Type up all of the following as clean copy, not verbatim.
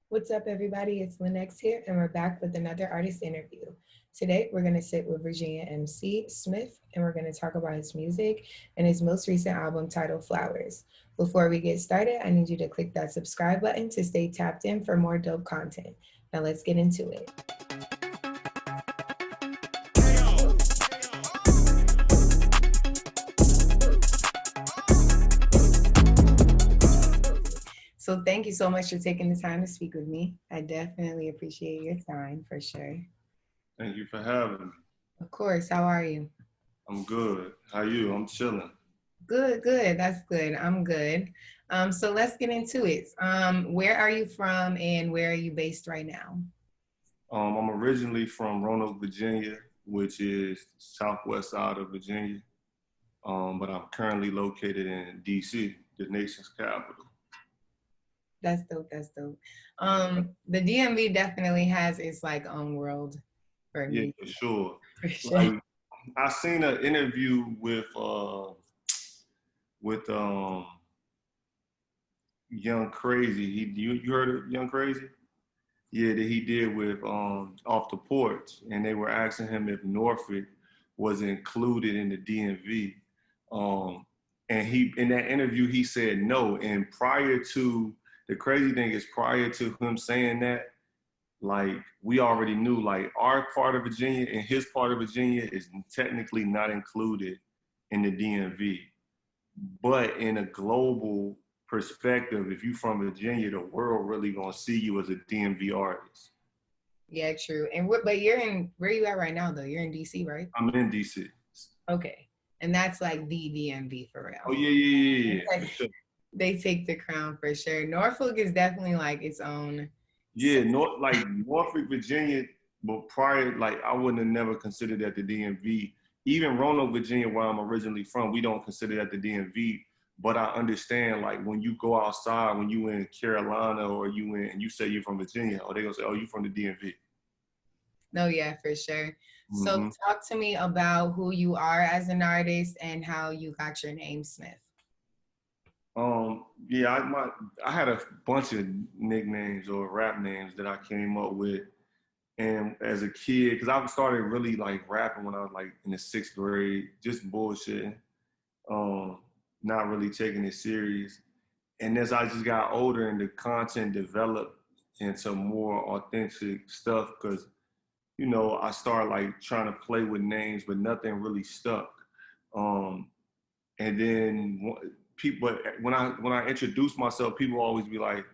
What's up, everybody? It's Linex here, and we're back with another artist interview. Today, we're going to sit with Virginia MC SMIFF, and we're going to talk about his music and his most recent album titled Flowers. Before we get started, I need you to click that subscribe button to stay tapped in for more dope content. Now, let's get into it. So thank you so much for taking the time to speak with me. I definitely appreciate your time for sure. Thank you for having me. Of course. How are you? I'm good. How you? I'm chilling. Good, good. That's good. I'm good. So let's get into it. Where are you from and where are you based right now? I'm originally from Roanoke, Virginia, which is southwest side of Virginia. But I'm currently located in DC, the nation's capital. That's dope. That's dope. The DMV definitely has its like own world for Yeah, me, for sure. for sure. Like I seen an interview with Young Crazy. You heard of Young Crazy? Yeah, that he did with Off the Porch, and they were asking him if Norfolk was included in the DMV. Um, and he in that interview he said no. And prior to the crazy thing is prior to him saying that, like we already knew like our part of Virginia and his part of Virginia is technically not included in the DMV. But in a global perspective, if you from Virginia, the world really gonna see you as a DMV artist. Yeah, true. And but you're in where you at right now though? You're in DC, right? I'm in DC. Okay. And that's like the DMV for Oh real. yeah, yeah, yeah, It's yeah, for like sure. they take the crown for sure. Norfolk is definitely like its own. Yeah, Norfolk, Virginia, but prior, like I wouldn't have never considered that the DMV. Even Roanoke, Virginia, where I'm originally from, we don't consider that the DMV. But I understand, like when you go outside, when you in Carolina or and you say you're from Virginia, or they gonna say, oh, you from the DMV. No, yeah, for sure. So Mm-hmm. talk to me about who you are as an artist and how you got your name Smith. Yeah, I had a bunch of nicknames or rap names that I came up with. And as a kid, because I started really like rapping when I was like in the sixth grade, just bullshitting, um, not really taking it serious. And as I just got older and the content developed into more authentic stuff, because I started like trying to play with names, but nothing really stuck. Um, and then people, when I introduce myself, people always be like,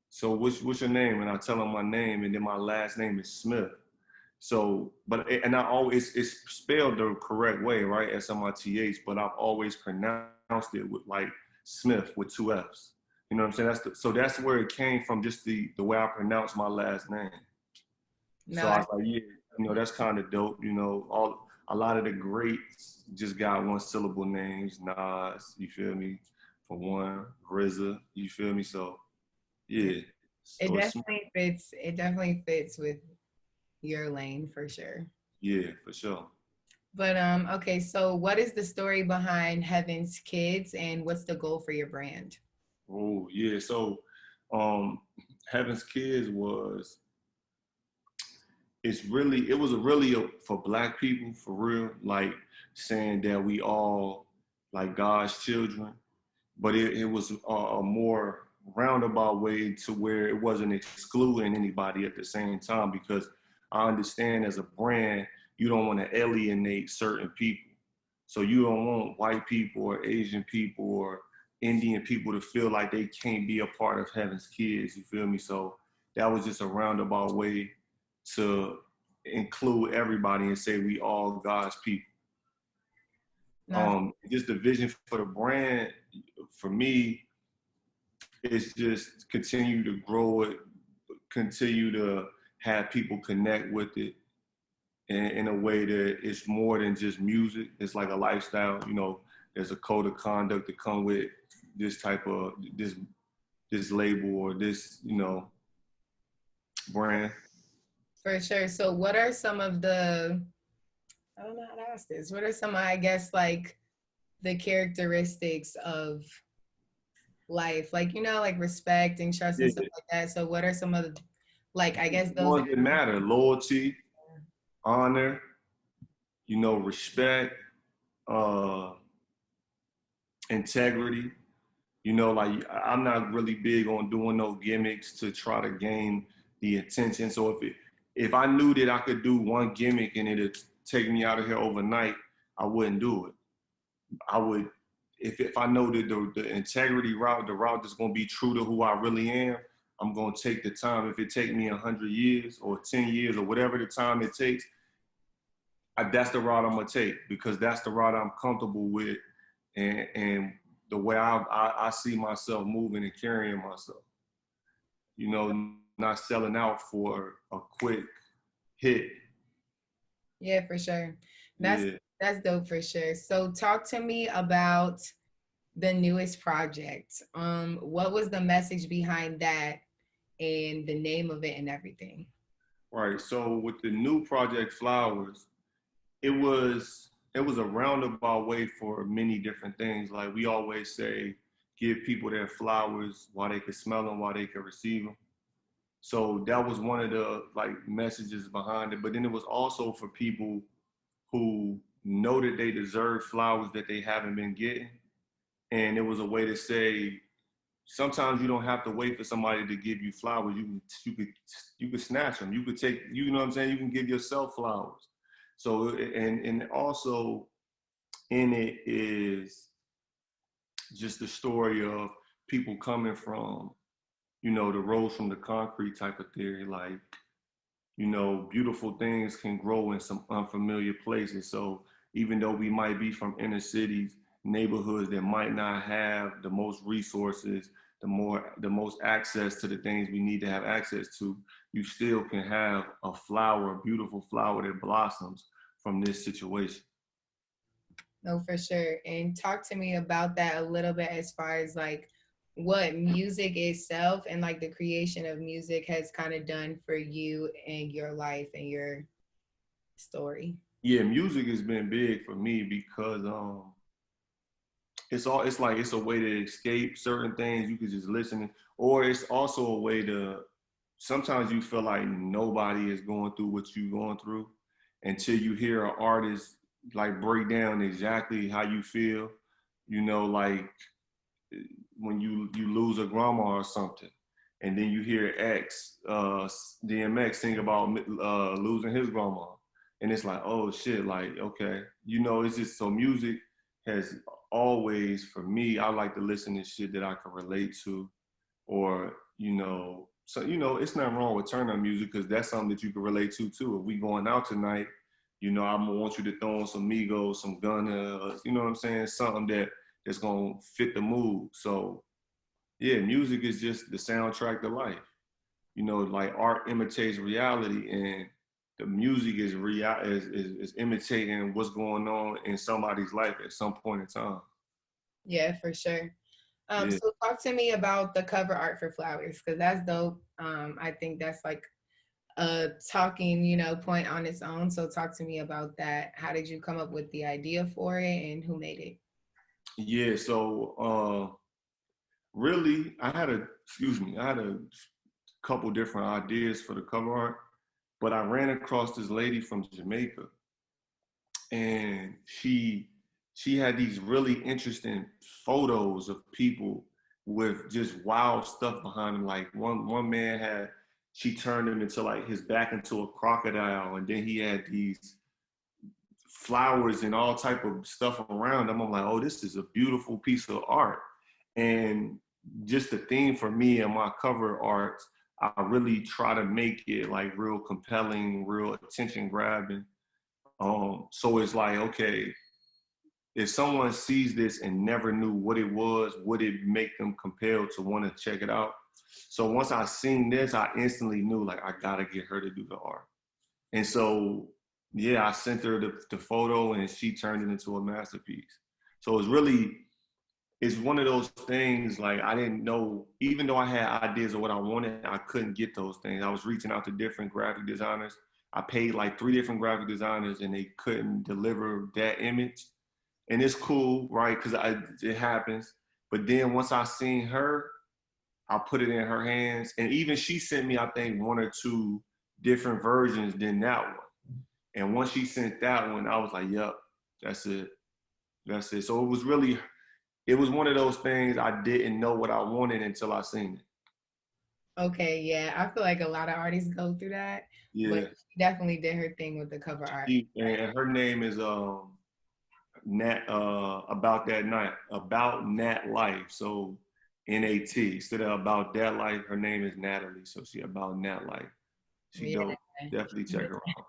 "So what's your name?" And I tell them my name, and then my last name is Smith. So, and I always it's spelled the correct way, right? SMITH, but I've always pronounced it with like Smith with two F's. You know what I'm saying? So that's where it came from, just the way I pronounce my last name. No, So I was like, yeah, that's kind of dope. A lot of the greats just got one syllable names. Nas, you feel me? For one, RZA, you feel me? So yeah, it so it's definitely fits. It definitely fits with your lane for sure. yeah, for sure. But okay, so what is the story behind Heaven's Kids and what's the goal for your brand? Oh yeah, so um, Heaven's Kids it was for Black people for real, like saying that we all like God's children, but it was a more roundabout way to where it wasn't excluding anybody at the same time, because I understand as a brand you don't want to alienate certain people, so you don't want white people or Asian people or Indian people to feel like they can't be a part of Heaven's Kids, you feel me? So that was just a roundabout way to include everybody and say we all God's people. No, Just the vision for the brand for me is just continue to grow it, continue to have people connect with it in a way that it's more than just music. It's like a lifestyle. There's a code of conduct that come with this type of this label or this brand. for sure. So what are some of the I don't know how to ask this. What are some, I guess, like the characteristics of life? Like, you know, like respect and trust and Yeah, stuff like that. So what are some of the, like, I guess the those ones that matter: loyalty, honor, respect, uh, integrity. Like I'm not really big on doing no gimmicks to try to gain the attention. So if I knew that I could do one gimmick and it'd take me out of here overnight, I wouldn't do it. I would if I know that the integrity route, the route that's gonna be true to who I really am, I'm gonna take the time. If it take me 100 years or 10 years or whatever the time it takes, that's the route I'm gonna take because that's the route I'm comfortable with, and the way I see myself moving and carrying myself. Not selling out for a quick hit. Yeah, for sure. That's Yeah. that's dope for sure. So talk to me about the newest project. What was the message behind that and the name of it and everything? Right. So with the new project Flowers, it was a roundabout way for many different things. Like we always say, give people their flowers while they could smell them, while they could receive them. So that was one of the like messages behind it. But then it was also for people who know that they deserve flowers that they haven't been getting. And it was a way to say sometimes you don't have to wait for somebody to give you flowers. You could snatch them. You could take, you know what I'm saying? You can give yourself flowers. So and also in it is just the story of people coming from, the rose from the concrete type of theory. Like, beautiful things can grow in some unfamiliar places. So even though we might be from inner cities, neighborhoods that might not have the most resources, the most access to the things we need to have access to, you still can have a flower, a beautiful flower that blossoms from this situation. No, for sure. And talk to me about that a little bit as far as like what music itself and like the creation of music has kind of done for you and your life and your story. Yeah, music has been big for me because it's like it's a way to escape certain things. You could just listen, or it's also a way to sometimes you feel like nobody is going through what you're going through until you hear an artist like break down exactly how you feel, like when you lose a grandma or something, and then you hear DMX sing about losing his grandma, and it's like, oh shit, like okay, it's just so music has always for me. I like to listen to shit that I can relate to, or so it's nothing wrong with turn on music because that's something that you can relate to too. If we going out tonight, I'm gonna want you to throw on some Migos, some Gunna, you know what I'm saying, something that's gonna fit the mood. So yeah, music is just the soundtrack to life. Like art imitates reality, and the music is imitating what's going on in somebody's life at some point in time. Yeah, for sure. Yeah. So talk to me about the cover art for Flowers because that's dope. I think that's like a talking, point on its own. So talk to me about that. How did you come up with the idea for it and who made it? Yeah. So really, I had a couple different ideas for the cover art, but I ran across this lady from Jamaica, and she had these really interesting photos of people with just wild stuff behind them. Like one man had, she turned him into like his back into a crocodile, and then he had these flowers and all type of stuff around him. I'm like, oh, this is a beautiful piece of art. And just the theme for me and my cover art, I really try to make it like real compelling, real attention grabbing. So it's like, okay, if someone sees this and never knew what it was, would it make them compelled to want to check it out? So once I seen this, I instantly knew like I gotta get her to do the art. And so yeah, I sent her the photo and she turned it into a masterpiece. So it's one of those things like I didn't know, even though I had ideas of what I wanted, I couldn't get those things. I was reaching out to different graphic designers. I paid like 3 different graphic designers and they couldn't deliver that image. And it's cool, right? Because it happens. But then once I seen her, I put it in her hands. And even she sent me, I think, one or two different versions than that one. And once she sent that one, I was like, yep, that's it. That's it. So it was one of those things I didn't know what I wanted until I seen it. Okay, yeah, I feel like a lot of artists go through that, but Yeah. she definitely did her thing with the cover art. And her name is Nat about Nat Life. So NAT instead of about that life, her name is Natalie. So she about Nat Life. She Yeah, dope. Definitely check her out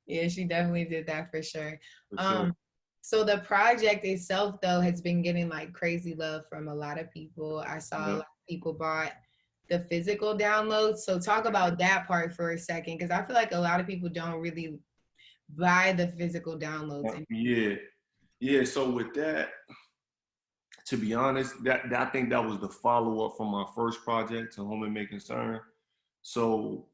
yeah, she definitely did that for sure. for sure. Um, so the project itself though has been getting like crazy love from a lot of people. I saw a Yeah. lot of people bought the physical downloads. So talk about that part for a second, because I feel like a lot of people don't really buy the physical downloads. Yeah. Yeah. So with that, to be honest, that I think that was the follow up from my first project, To Whom It May Concern. So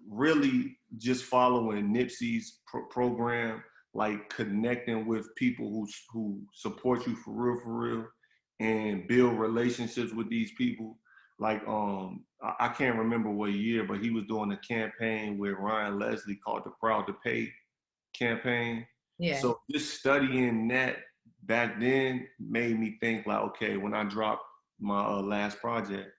really just following Nipsey's program, like connecting with people who support you for real, and build relationships with these people. Like I can't remember what year, but he was doing a campaign with Ryan Leslie called the Proud to Pay campaign. Yeah. So just studying that back then made me think like, okay, when I dropped my last project,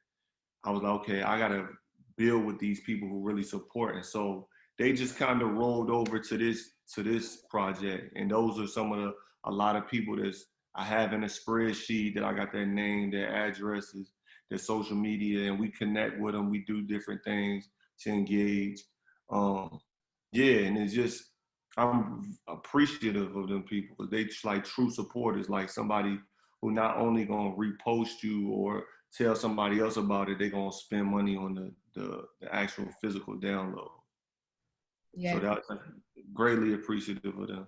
I was like, okay, I gotta build with these people who really support. And so they just kind of rolled over to this project. And those are some of a lot of people that's I have in a spreadsheet that I got their name, their addresses, their social media, and we connect with them. We do different things to engage. Um, yeah, and it's just I'm appreciative of them people because they like true supporters, like somebody who not only gonna repost you or tell somebody else about it, they're gonna spend money on the actual physical download. So Yeah. that's greatly appreciative of them.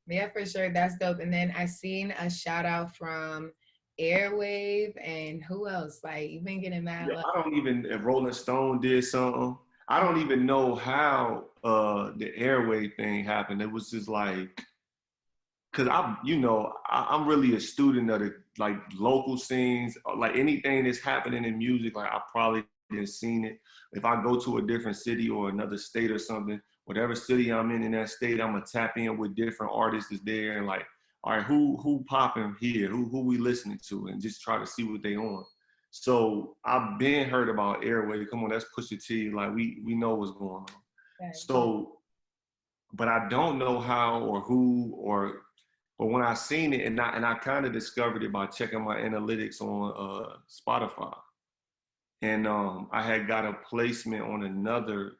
Yeah, for sure. That's dope. And then I seen a shout out from Airwave and who else? Like you've been getting mad Yeah, love. I don't even if Rolling Stone did something. I don't even know how the airway thing happened. It was just like because I'm really a student of the like local scenes, like anything that's happening in music. Like I probably didn't seen it. If I go to a different city or another state or something, whatever city I'm in that state, I'm gonna tap in with different artists that's there and like, all right, who popping here? Who we listening to? And just try to see what they on. So I've been heard about Airway. Come on, that's Pusha T. Like we know what's going on. So, but I don't know how or who or but when I seen it, and I kind of discovered it by checking my analytics on Spotify, and I had got a placement on another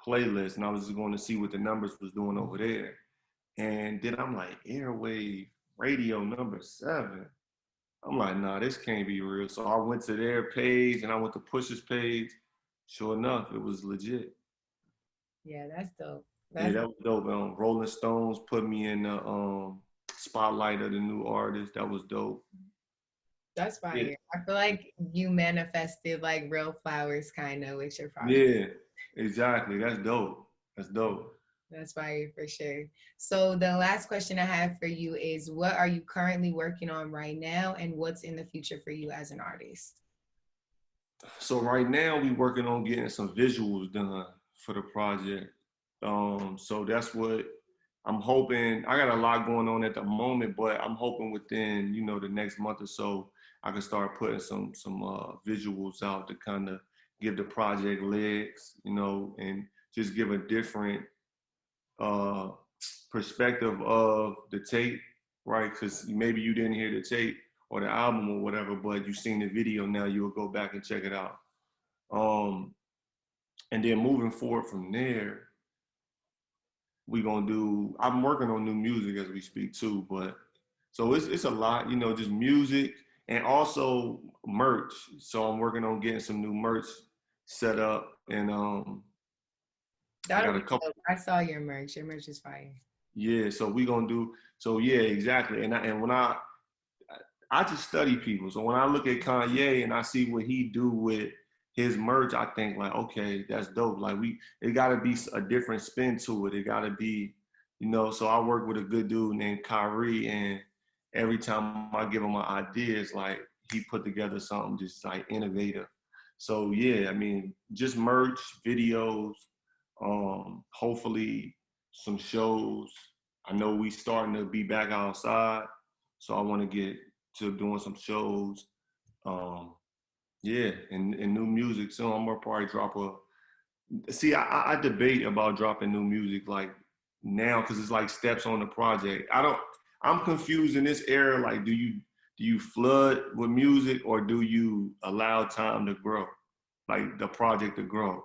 playlist, and I was just going to see what the numbers was doing over there, and then I'm like, Airwave Radio #7. I'm like, nah, this can't be real. So I went to their page, and I went to Push's page. Sure enough, it was legit. Yeah, that's dope. Yeah, That's that was dope. Rolling Stones put me in the spotlight of the new artist. That was dope. that's Yeah, fire. I feel like you manifested like real flowers kind of with your project. yeah, exactly. That's dope. That's dope. That's fire for sure. So the last question I have for you is what are you currently working on right now and what's in the future for you as an artist? So right now we working on getting some visuals done for the project. So that's what I'm hoping. I got a lot going on at the moment, but I'm hoping within the next month or so I can start putting some visuals out to kind of give the project legs, and just give a different uh, perspective of the tape, right? Because maybe you didn't hear the tape or the album or whatever, but you've seen the video now. You'll go back and check it out. Um, and then moving forward from there, I'm working on new music as we speak too, but so it's a lot, just music and also merch. So I'm working on getting some new merch set up and I That'll got be a couple. dope. I saw your merch. Your merch is fire. Yeah, so we gonna do so. Yeah, exactly. And when I just study people, so when I look at Kanye and I see what he do with his merch, I think like, okay, that's dope. Like it got to be a different spin to it. It got to be, So I work with a good dude named Kyrie, and every time I give him an idea, it's like he put together something just like innovative. So yeah, I mean, just merch, videos, hopefully some shows. I know we starting to be back outside, so I want to get to doing some shows. Um, yeah, and new music. So I'm gonna probably drop a. See, I debate about dropping new music like now because it's like steps on the project. I don't. I'm confused in this era. Like, do you flood with music or do you allow time to grow, like the project to grow?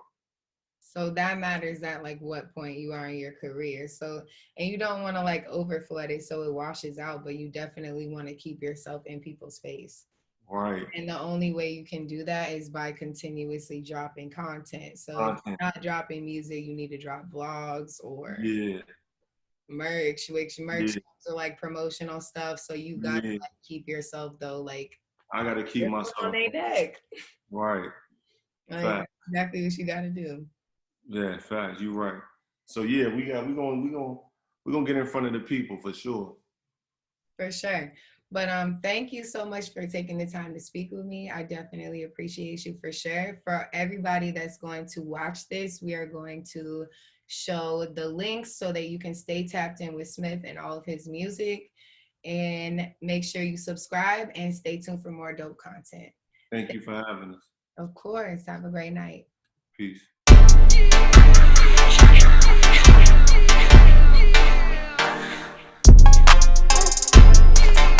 So that matters at like what point you are in your career. So, and you don't want to like over flood it so it washes out, but you definitely want to keep yourself in people's face. Right. And the only way you can do that is by continuously dropping content. So if Content. you're not dropping music, you need to drop vlogs or Yeah. merch, which merch Yeah. are like promotional stuff. So you got to Yeah. like keep yourself though, like I gotta keep on myself their neck. right. Like Fact. that's exactly what you got to do. Yeah. Facts. You right. So yeah, we're gonna get in front of the people for sure. For sure. But thank you so much for taking the time to speak with me. I definitely appreciate you for sure. For everybody that's going to watch this, we are going to show the links so that you can stay tapped in with Smith and all of his music. And make sure you subscribe and stay tuned for more dope content. Thank you for having us. Of course. Have a great night. Peace.